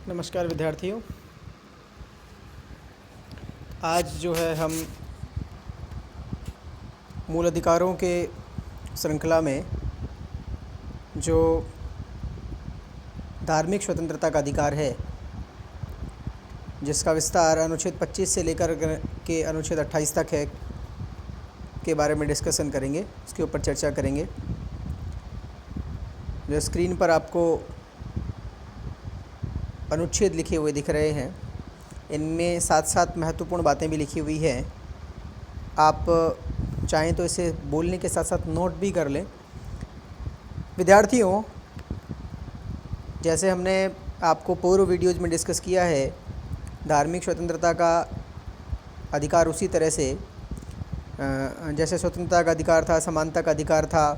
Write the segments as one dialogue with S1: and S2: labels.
S1: नमस्कार विद्यार्थियों। आज जो है हम मूल अधिकारों के श्रृंखला में जो धार्मिक स्वतंत्रता का अधिकार है, जिसका विस्तार अनुच्छेद 25 से लेकर के अनुच्छेद 28 तक है, के बारे में डिस्कशन करेंगे, उसके ऊपर चर्चा करेंगे। जो स्क्रीन पर आपको अनुच्छेद लिखे हुए दिख रहे हैं, इनमें साथ साथ महत्वपूर्ण बातें भी लिखी हुई हैं। आप चाहें तो इसे बोलने के साथ साथ नोट भी कर लें। विद्यार्थियों, जैसे हमने आपको पूर्व वीडियोज़ में डिस्कस किया है, धार्मिक स्वतंत्रता का अधिकार उसी तरह से जैसे स्वतंत्रता का अधिकार था, समानता का अधिकार था,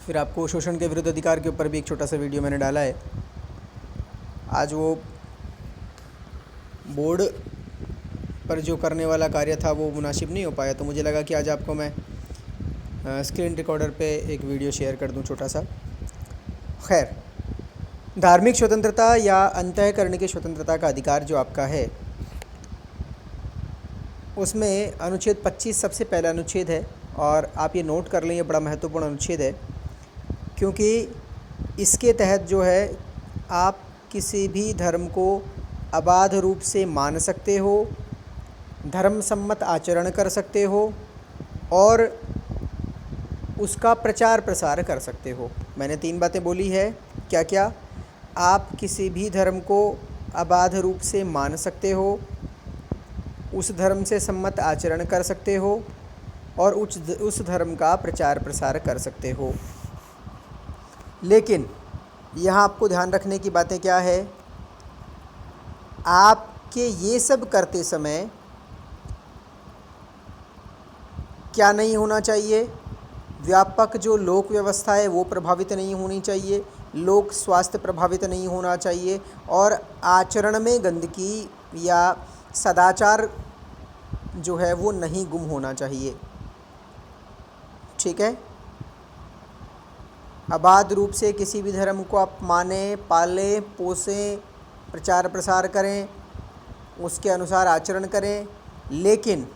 S1: फिर आपको शोषण के विरुद्ध अधिकार के ऊपर भी एक छोटा सा वीडियो मैंने डाला है। आज वो बोर्ड पर जो करने वाला कार्य था वो मुनासिब नहीं हो पाया, तो मुझे लगा कि आज आपको मैं स्क्रीन रिकॉर्डर पे एक वीडियो शेयर कर दूं छोटा सा। खैर, धार्मिक स्वतंत्रता या अंतःकरण की स्वतंत्रता का अधिकार जो आपका है, उसमें अनुच्छेद 25 सबसे पहला अनुच्छेद है, और आप ये नोट कर लें, ये बड़ा महत्वपूर्ण अनुच्छेद है, क्योंकि इसके तहत जो है आप किसी भी धर्म को अबाध रूप से मान सकते हो, धर्म सम्मत आचरण कर सकते हो और उसका प्रचार प्रसार कर सकते हो। मैंने 3 बातें बोली है, क्या क्या? आप किसी भी धर्म को अबाध रूप से मान सकते हो, उस धर्म से सम्मत आचरण कर सकते हो और उस धर्म का प्रचार प्रसार कर सकते हो। लेकिन यहाँ आपको ध्यान रखने की बातें क्या है? आपके ये सब करते समय क्या नहीं होना चाहिए? व्यापक जो लोक व्यवस्था है वो प्रभावित नहीं होनी चाहिए, लोक स्वास्थ्य प्रभावित नहीं होना चाहिए, और आचरण में गंदगी या सदाचार जो है वो नहीं गुम होना चाहिए। ठीक है? अबाध रूप से किसी भी धर्म को आप मानें, पालें, पोसें, प्रचार प्रसार करें, उसके अनुसार आचरण करें, लेकिन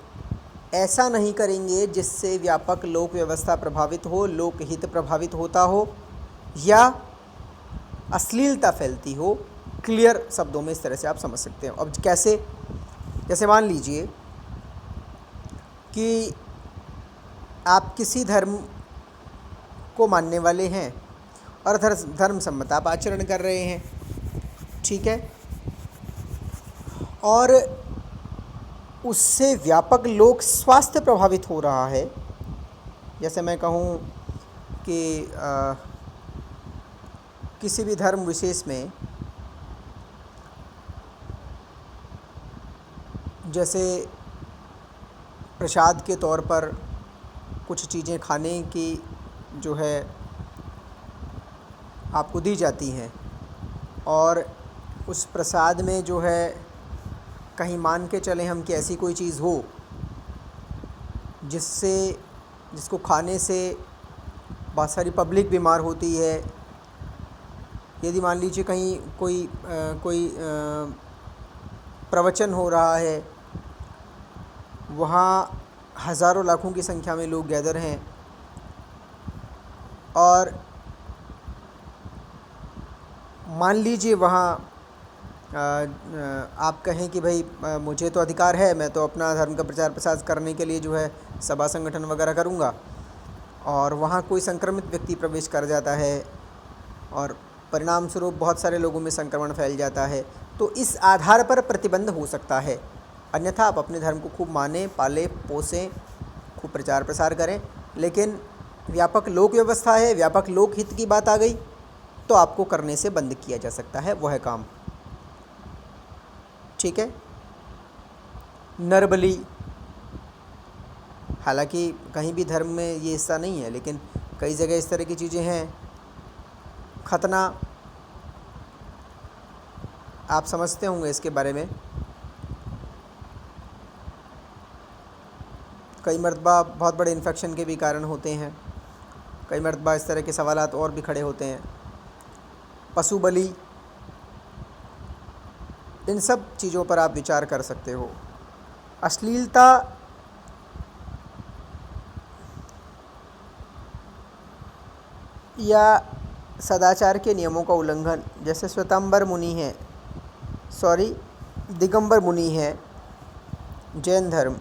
S1: ऐसा नहीं करेंगे जिससे व्यापक लोक व्यवस्था प्रभावित हो, लोक हित प्रभावित होता हो या अश्लीलता फैलती हो। क्लियर शब्दों में इस तरह से आप समझ सकते हो। अब कैसे? जैसे मान लीजिए कि आप किसी धर्म को मानने वाले हैं और धर्म सम्मत आप आचरण कर रहे हैं, ठीक है, और उससे व्यापक लोक स्वास्थ्य प्रभावित हो रहा है। जैसे मैं कहूँ कि किसी भी धर्म विशेष में, जैसे प्रसाद के तौर पर कुछ चीज़ें खाने की जो है आपको दी जाती हैं, और उस प्रसाद में जो है कहीं मान के चलें हम कि ऐसी कोई चीज़ हो जिसको खाने से बहुत सारी पब्लिक बीमार होती है। यदि मान लीजिए कहीं कोई प्रवचन हो रहा है, वहाँ हज़ारों लाखों की संख्या में लोग गैदर हैं, और मान लीजिए वहाँ आप कहें कि भाई मुझे तो अधिकार है, मैं तो अपना धर्म का प्रचार प्रसार करने के लिए जो है सभा संगठन वगैरह करूँगा, और वहाँ कोई संक्रमित व्यक्ति प्रवेश कर जाता है और परिणाम स्वरूप बहुत सारे लोगों में संक्रमण फैल जाता है, तो इस आधार पर प्रतिबंध हो सकता है। अन्यथा आप अपने धर्म को खूब मानें, पालें, पोसें, खूब प्रचार प्रसार करें, लेकिन व्यापक लोक व्यवस्था है, व्यापक लोक हित की बात आ गई, तो आपको करने से बंद किया जा सकता है वह काम। ठीक है? नरबली, हालांकि कहीं भी धर्म में ये हिस्सा नहीं है, लेकिन कई जगह इस तरह की चीज़ें हैं। खतना, आप समझते होंगे इसके बारे में। कई मरतबा बहुत बड़े इन्फेक्शन के भी कारण होते हैं, कई मरतबा इस तरह के सवालात और भी खड़े होते हैं। पशु बलि, इन सब चीज़ों पर आप विचार कर सकते हो। अश्लीलता या सदाचार के नियमों का उल्लंघन, जैसे दिगंबर मुनि है जैन धर्म,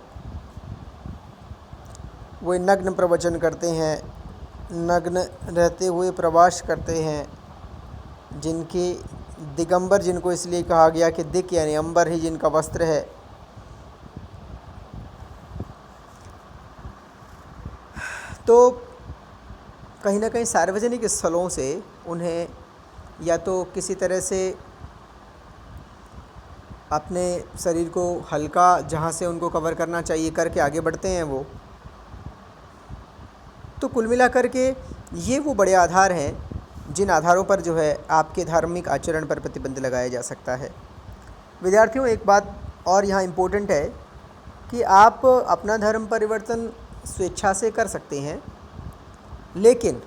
S1: वे नग्न प्रवचन करते हैं, नग्न रहते हुए प्रवास करते हैं, जिनकी दिगंबर जिनको इसलिए कहा गया कि दिक यानी अंबर ही जिनका वस्त्र है। तो कहीं ना कहीं सार्वजनिक स्थलों से उन्हें या तो किसी तरह से अपने शरीर को हल्का जहाँ से उनको कवर करना चाहिए करके आगे बढ़ते हैं वो। तो कुल मिलाकर के ये वो बड़े आधार हैं जिन आधारों पर जो है आपके धार्मिक आचरण पर प्रतिबंध लगाया जा सकता है। विद्यार्थियों, एक बात और यहाँ इम्पोर्टेंट है कि आप अपना धर्म परिवर्तन स्वेच्छा से कर सकते हैं, लेकिन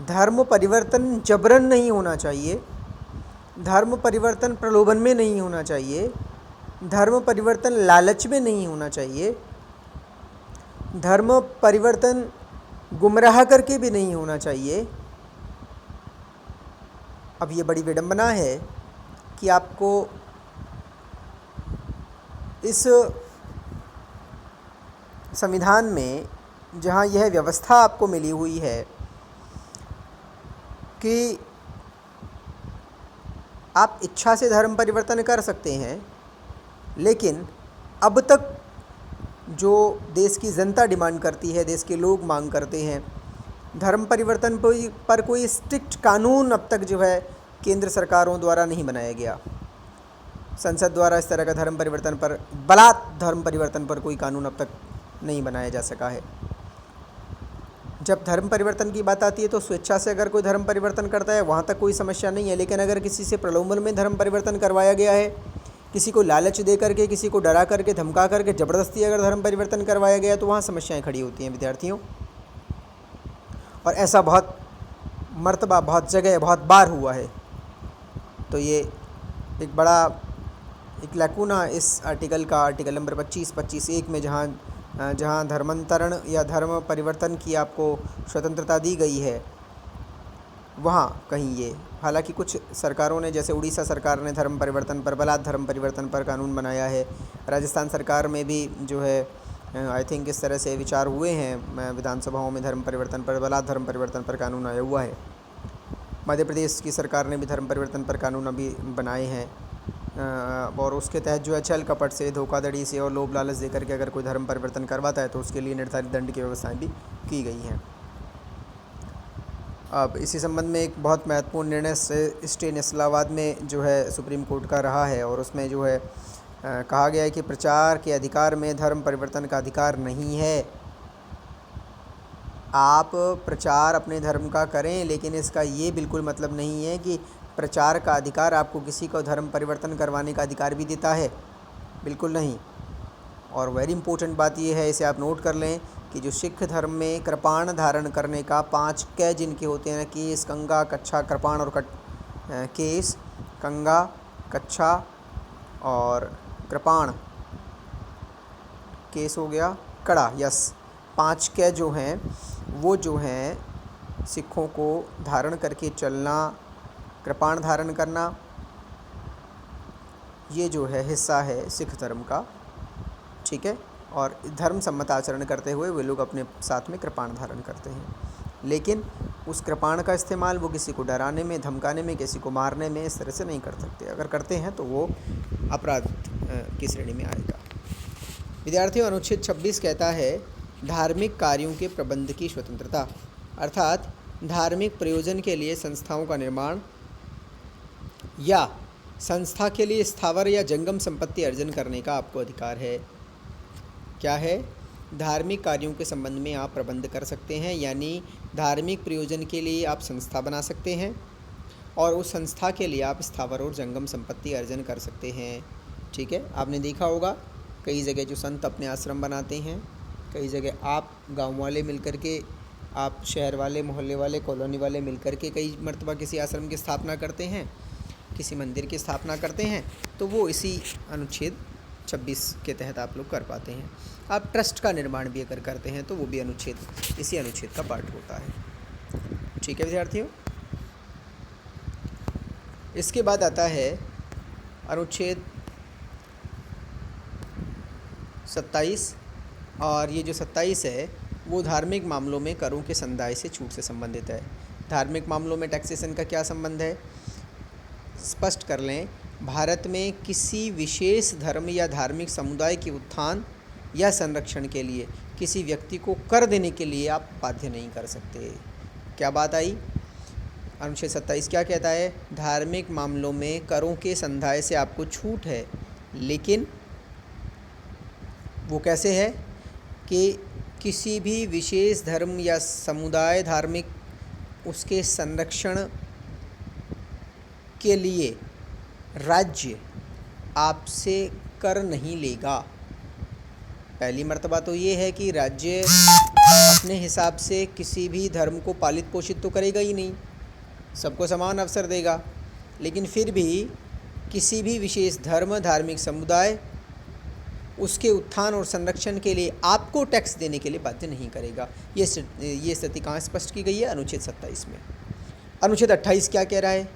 S1: धर्म परिवर्तन जबरन नहीं होना चाहिए, धर्म परिवर्तन प्रलोभन में नहीं होना चाहिए, धर्म परिवर्तन लालच में नहीं होना चाहिए, धर्म परिवर्तन गुमराह करके भी नहीं होना चाहिए। अब ये बड़ी विडंबना है कि आपको इस संविधान में जहाँ यह व्यवस्था आपको मिली हुई है कि आप इच्छा से धर्म परिवर्तन कर सकते हैं, लेकिन अब तक जो देश की जनता डिमांड करती है, देश के लोग मांग करते हैं, धर्म परिवर्तन पर कोई स्ट्रिक्ट कानून अब तक जो है केंद्र सरकारों द्वारा नहीं बनाया गया। संसद द्वारा इस तरह का धर्म परिवर्तन पर कोई कानून अब तक नहीं बनाया जा सका है। जब धर्म परिवर्तन की बात आती है तो स्वेच्छा से अगर कोई धर्म परिवर्तन करता है वहाँ तक कोई समस्या नहीं है, लेकिन अगर किसी से प्रलोभन में धर्म परिवर्तन करवाया गया है, किसी को लालच दे करके, किसी को डरा करके, धमका करके, ज़बरदस्ती अगर धर्म परिवर्तन करवाया गया तो वहाँ समस्याएं खड़ी होती हैं विद्यार्थियों। और ऐसा बहुत मर्तबा, बहुत जगह, बहुत बार हुआ है। तो ये एक बड़ा एक लैकूना इस आर्टिकल का, आर्टिकल नंबर 25(1) में जहाँ धर्मांतरण या धर्म परिवर्तन की आपको स्वतंत्रता दी गई है, वहाँ कहीं ये, हालांकि कुछ सरकारों ने, जैसे उड़ीसा सरकार ने धर्म परिवर्तन पर, बलात् धर्म परिवर्तन पर कानून बनाया है। राजस्थान सरकार में भी जो है आई थिंक इस तरह से विचार हुए हैं विधानसभाओं में धर्म परिवर्तन पर, बलात् धर्म परिवर्तन पर कानून आया हुआ है। मध्य प्रदेश की सरकार ने भी धर्म परिवर्तन पर कानून अभी बनाए हैं, और उसके तहत जो है छल कपट से, धोखाधड़ी से और लोभ लालच दे करके अगर कोई धर्म परिवर्तन करवाता है तो उसके लिए निर्धारित दंड की व्यवस्थाएं भी की गई हैं। अब इसी संबंध में एक बहुत महत्वपूर्ण निर्णय स्टे इस्लामाबाद में जो है सुप्रीम कोर्ट का रहा है, और उसमें जो है कहा गया है कि प्रचार के अधिकार में धर्म परिवर्तन का अधिकार नहीं है। आप प्रचार अपने धर्म का करें, लेकिन इसका ये बिल्कुल मतलब नहीं है कि प्रचार का अधिकार आपको किसी को धर्म परिवर्तन करवाने का अधिकार भी देता है, बिल्कुल नहीं। और वेरी इंपॉर्टेंट बात ये है, इसे आप नोट कर लें कि जो सिख धर्म में कृपाण धारण करने का 5 क जिनके होते हैं, केस, कंगा, कच्छा, कृपाण और केस, कंगा, कच्छा और कृपाण, केस हो गया, कड़ा, यस, 5 क जो हैं वो जो हैं सिखों को धारण करके चलना, कृपाण धारण करना, ये जो है हिस्सा है सिख धर्म का, ठीक है। और धर्म सम्मत आचरण करते हुए वे लोग अपने साथ में कृपाण धारण करते हैं, लेकिन उस कृपाण का इस्तेमाल वो किसी को डराने में, धमकाने में, किसी को मारने में इस तरह से नहीं कर सकते। अगर करते हैं तो वो अपराध की श्रेणी में आएगा। विद्यार्थियों, अनुच्छेद 26 कहता है धार्मिक कार्यों के प्रबंध की स्वतंत्रता, अर्थात धार्मिक प्रयोजन के लिए संस्थाओं का निर्माण या संस्था के लिए स्थावर या जंगम संपत्ति अर्जन करने का आपको अधिकार है। क्या है? धार्मिक कार्यों के संबंध में आप प्रबंध कर सकते हैं, यानी धार्मिक प्रयोजन के लिए आप संस्था बना सकते हैं और उस संस्था के लिए आप स्थावर और जंगम संपत्ति अर्जन कर सकते हैं, ठीक है। आपने देखा होगा कई जगह जो संत अपने आश्रम बनाते हैं, कई जगह आप गांव वाले मिलकर के, आप शहर वाले, मोहल्ले वाले, कॉलोनी वाले मिलकर के कई मर्तबा किसी आश्रम की स्थापना करते हैं। किसी मंदिर की स्थापना करते हैं तो वो इसी अनुच्छेद 26 के तहत आप लोग कर पाते हैं। आप ट्रस्ट का निर्माण भी अगर करते हैं तो वो भी इसी अनुच्छेद का पार्ट होता है। ठीक है विद्यार्थियों, इसके बाद आता है अनुच्छेद 27, और ये जो 27 है वो धार्मिक मामलों में करों के संदाय से छूट से संबंधित है। धार्मिक मामलों में टैक्सेशन का क्या संबंध है, स्पष्ट कर लें। भारत में किसी विशेष धर्म या धार्मिक समुदाय के उत्थान या संरक्षण के लिए किसी व्यक्ति को कर देने के लिए आप बाध्य नहीं कर सकते। क्या बात आई? अनुच्छेद 27 क्या कहता है? धार्मिक मामलों में करों के संदाय से आपको छूट है, लेकिन वो कैसे है कि किसी भी विशेष धर्म या समुदाय धार्मिक उसके संरक्षण के लिए राज्य आपसे कर नहीं लेगा। पहली मर्तबा तो ये है कि राज्य अपने हिसाब से किसी भी धर्म को पालित पोषित तो करेगा ही नहीं, सबको समान अवसर देगा, लेकिन फिर भी किसी भी विशेष धर्म धार्मिक समुदाय उसके उत्थान और संरक्षण के लिए आपको टैक्स देने के लिए बाध्य नहीं करेगा। ये स्थिति कहाँ स्पष्ट की गई है? अनुच्छेद 27 में। अनुच्छेद 28 क्या कह रहा है?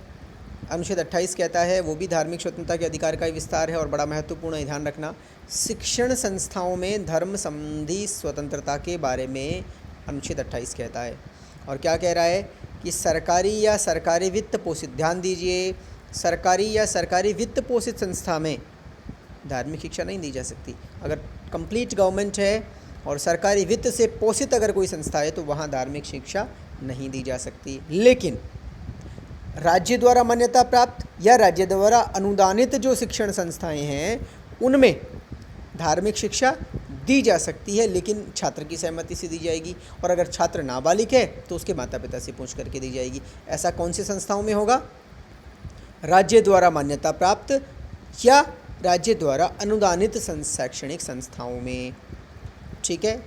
S1: अनुच्छेद 28 कहता है, वो भी धार्मिक स्वतंत्रता के अधिकार का ही विस्तार है और बड़ा महत्वपूर्ण है, ध्यान रखना। शिक्षण संस्थाओं में धर्म संबंधी स्वतंत्रता के बारे में अनुच्छेद 28 कहता है। और क्या कह रहा है कि सरकारी या सरकारी वित्त पोषित, ध्यान दीजिए, सरकारी या सरकारी वित्त पोषित संस्था में धार्मिक शिक्षा नहीं दी जा सकती। अगर कंप्लीट गवर्नमेंट है और सरकारी वित्त से पोषित अगर कोई संस्था है तो वहाँ धार्मिक शिक्षा नहीं दी जा सकती। लेकिन राज्य द्वारा मान्यता प्राप्त या राज्य द्वारा अनुदानित जो शिक्षण संस्थाएं हैं उनमें धार्मिक शिक्षा दी जा सकती है, लेकिन छात्र की सहमति से दी जाएगी, और अगर छात्र नाबालिग है तो उसके माता पिता से पूछ करके दी जाएगी। ऐसा कौन सी संस्थाओं में होगा? राज्य द्वारा मान्यता प्राप्त या राज्य द्वारा अनुदानित शैक्षणिक संस्थाओं में। ठीक है।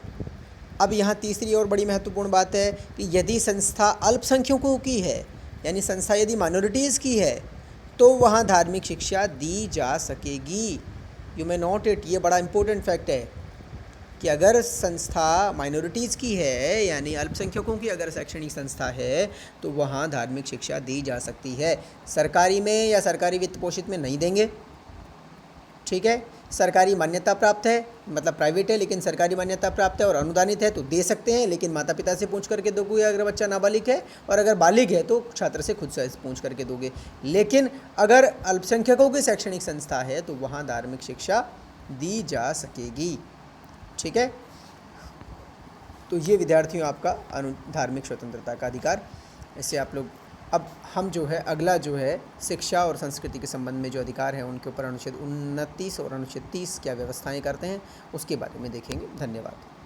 S1: अब यहाँ तीसरी और बड़ी महत्वपूर्ण बात है कि यदि संस्था अल्पसंख्यकों की है, यानी संस्था यदि माइनॉरिटीज़ की है, तो वहाँ धार्मिक शिक्षा दी जा सकेगी। यू मे नोट इट, ये बड़ा इंपॉर्टेंट फैक्ट है कि अगर संस्था माइनॉरिटीज़ की है, यानी अल्पसंख्यकों की अगर शैक्षणिक संस्था है, तो वहाँ धार्मिक शिक्षा दी जा सकती है। सरकारी में या सरकारी वित्त पोषित में नहीं देंगे। ठीक है। सरकारी मान्यता प्राप्त है, मतलब प्राइवेट है लेकिन सरकारी मान्यता प्राप्त है और अनुदानित है तो दे सकते हैं, लेकिन माता पिता से पूछ करके दोगे अगर बच्चा नाबालिग है, और अगर बालिग है तो छात्र से खुद से पूछ करके दोगे। लेकिन अगर अल्पसंख्यकों की शैक्षणिक संस्था है तो वहाँ धार्मिक शिक्षा दी जा सकेगी। ठीक है। तो ये विद्यार्थियों आपका धार्मिक स्वतंत्रता का अधिकार। इससे आप लोग, अब हम जो है अगला जो है शिक्षा और संस्कृति के संबंध में जो अधिकार हैं उनके ऊपर अनुच्छेद 29 और अनुच्छेद 30 क्या व्यवस्थाएं करते हैं उसके बारे में देखेंगे। धन्यवाद।